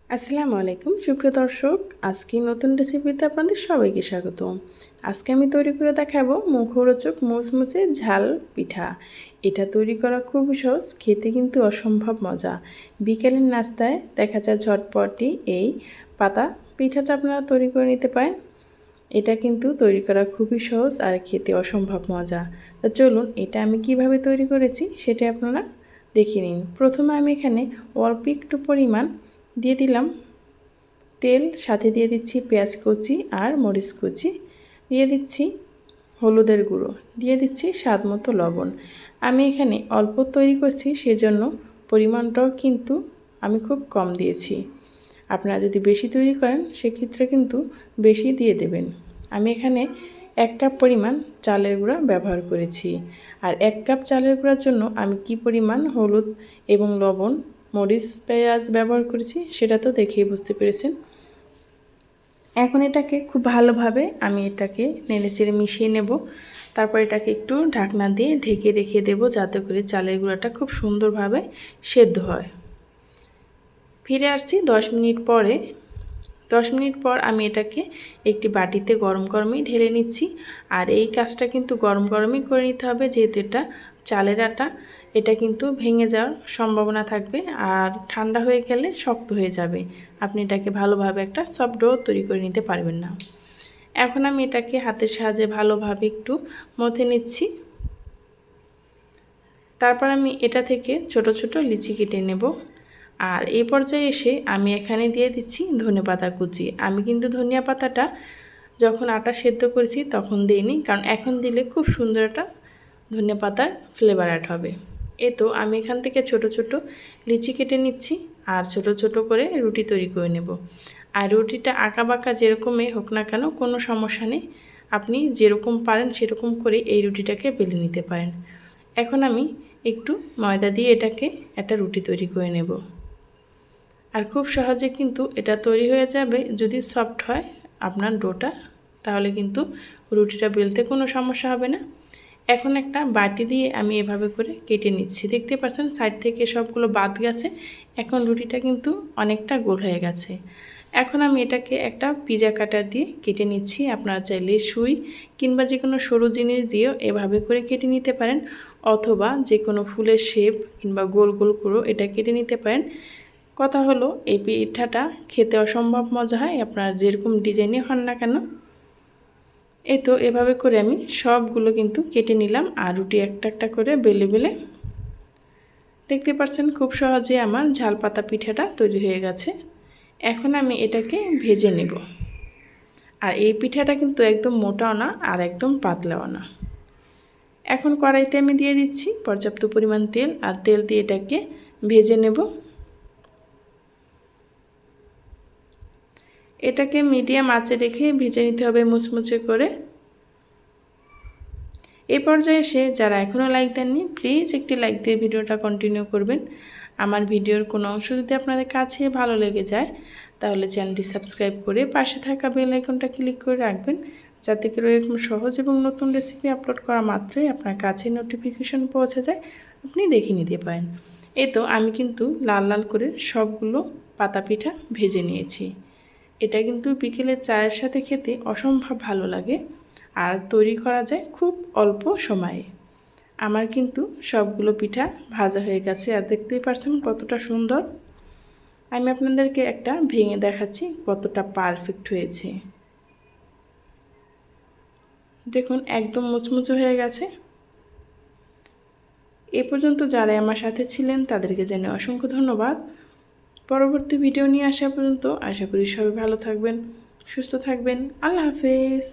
আসসালামু আলাইকুম সুপ্রিয় দর্শক, আজকে নতুন রেসিপিতে আপনাদের সবাইকে স্বাগত। আজকে আমি তৈরি করে দেখাবো মুখরোচক মুচমুচে ঝাল পিঠা। এটা তৈরি করা খুবই সহজ, খেতে কিন্তু অসম্ভব মজা। বিকেলের নাস্তায় দেখা যায় ঝটপটি এই পাতা পিঠাটা আপনারা তৈরি করে নিতে পারেন। এটা কিন্তু তৈরি করা খুবই সহজ আর খেতে অসম্ভব মজা। তা চলুন এটা আমি কিভাবে তৈরি করেছি সেটা আপনারা দেখে নিন। প্রথমে আমি এখানে অল্প একটু পরিমাণ দিয়ে দিলাম তেল, সাথে দিয়ে দিচ্ছি পেঁয়াজ কুচি আর মরিচ কুচি, দিয়ে দিচ্ছি হলুদের গুঁড়ো, দিয়ে দিচ্ছি স্বাদ মতো লবণ। আমি এখানে অল্প তৈরি করছি সেজন্য পরিমাণটাও কিন্তু আমি খুব কম দিয়েছি। আপনারা যদি বেশি তৈরি করেন সেক্ষেত্রে কিন্তু বেশি দিয়ে দেবেন। আমি এখানে 1 কাপ পরিমাণ চালের গুঁড়া ব্যবহার করেছি। আর 1 কাপ চালের গুঁড়ার জন্য আমি কি পরিমাণ হলুদ এবং লবণ, মরিচ, পেঁয়াজ ব্যবহার করেছি সেটা তো দেখেই বুঝতে পেরেছেন। এখন এটাকে খুব ভালোভাবে আমি এটাকে নেড়েচেড়ে মিশিয়ে নেব। তারপর এটাকে একটু ঢাকনা দিয়ে ঢেকে রেখে দেব যাতে করে চালের গুঁড়াটা খুব সুন্দরভাবে সেদ্ধ হয়। ফিরে আসছি 10 মিনিট পরে। 10 মিনিট পর আমি এটাকে একটি বাটিতে গরম গরমই ঢেলে নিচ্ছি। আর এই কাজটা কিন্তু গরম গরমই করে নিতে হবে, যেহেতু এটা চালের আটা, এটা কিন্তু ভেঙে যাওয়ার সম্ভাবনা থাকবে আর ঠান্ডা হয়ে গেলে শক্ত হয়ে যাবে। আপনি এটাকে ভালোভাবে একটা সফট ডো তৈরি করে নিতে পারবেন না। এখন আমি এটাকে হাতের সাহায্যে ভালোভাবে একটু মথে নিচ্ছি। তারপর আমি এটা থেকে ছোট ছোট লিচি কেটে নেব। আর এই পর্যায়ে এসে আমি এখানে দিয়ে দিচ্ছি ধনেপাতা কুচি। আমি কিন্তু ধনিয়া পাতাটা যখন আটা সেদ্ধ করেছি তখন দিইনি, কারণ এখন দিলে খুব সুন্দর একটা ধনিয়া পাতার ফ্লেভার অ্যাড হবে। এই তো আমি এখান থেকে ছোট ছোট লিচি কেটে নিচ্ছি আর ছোট ছোট করে রুটি তৈরি করে নেব। আর রুটিটা আঁকা বাঁকা যেরকমই হোক না কেন কোনো সমস্যা নেই, আপনি যেরকম পারেন সেরকম করে এই রুটিটাকে বেলে নিতে পারেন। এখন আমি একটু ময়দা দিয়ে এটাকে একটা রুটি তৈরি করে নেব। আর খুব সহজে কিন্তু এটা তৈরি হয়ে যাবে যদি সফট হয় আপনার ডোটা, তাহলে কিন্তু রুটিটা বেলতে কোনো সমস্যা হবে না। এখন একটা বাটি দিয়ে আমি এভাবে করে কেটে নিচ্ছি। দেখতে পাচ্ছেন সাইড থেকে সবগুলো বাদ গেছে। এখন রুটিটা কিন্তু অনেকটা গোল হয়ে গেছে। এখন আমি এটাকে একটা পিজা কাটার দিয়ে কেটে নিচ্ছি। আপনারা চাইলে সুই কিংবা যে কোনো সরু জিনিস দিয়েও এভাবে করে কেটে নিতে পারেন, অথবা যে কোনো ফুলের শেপ কিংবা গোল গোল করেও এটা কেটে নিতে পারেন। কথা হলো এই পিঠাটা খেতে অসম্ভব মজা হয়, আপনারা যেরকম ডিজাইনে হন না কেন। এই তো এভাবে করে আমি সবগুলো কিন্তু কেটে নিলাম আর রুটি একটা একটা করে বেলে বেলে দেখতে পাচ্ছেন খুব সহজে আমার ঝাল পাতা পিঠাটা তৈরি হয়ে গেছে। এখন আমি এটাকে ভেজে নেব। আর এই পিঠাটা কিন্তু একদম মোটাও না আর একদম পাতলাও না। এখন কড়াইতে আমি দিয়ে দিচ্ছি পর্যাপ্ত পরিমাণ তেল, আর তেল দিয়ে এটাকে ভেজে নেব। এটাকে মিডিয়াম আঁচে রেখে ভেজে নিতে হবে মুচমুচে করে। এই পর্যায়ে এসে যারা এখনও লাইক দেননি প্লিজ একটি লাইক দিয়ে ভিডিওটা কন্টিনিউ করবেন। আমার ভিডিওর কোনো অংশ যদি আপনাদের কাছে ভালো লেগে যায় তাহলে চ্যানেলটি সাবস্ক্রাইব করে পাশে থাকা বেল আইকনটা ক্লিক করে রাখবেন, যাতে করে এরকম সহজ এবং নতুন রেসিপি আপলোড করা মাত্রই আপনার কাছে নোটিফিকেশন পৌঁছে যায়, আপনি দেখে নিতে পারেন। এই তো আমি কিন্তু লাল লাল করে সবগুলো পাতা পিঠা ভেজে নিয়েছি। এটা কিন্তু বিকেলের চায়ের সাথে খেতে অসম্ভব ভালো লাগে আর তৈরি করা যায় খুব অল্প সময়ে। আমার কিন্তু সবগুলো পিঠা ভাজা হয়ে গেছে আর দেখতেই পাচ্ছেন কতটা সুন্দর। আমি আপনাদেরকে একটা ভেঙে দেখাচ্ছি কতটা পারফেক্ট হয়েছে। দেখুন একদম মুচমুচে হয়ে গেছে। এ পর্যন্ত যারা আমার সাথে ছিলেন তাদেরকে জানাই অসংখ্য ধন্যবাদ। পরবর্তী ভিডিও নিয়ে আসা পর্যন্ত আশা করি সবাই ভালো থাকবেন, সুস্থ থাকবেন। আল্লাহ হাফেজ।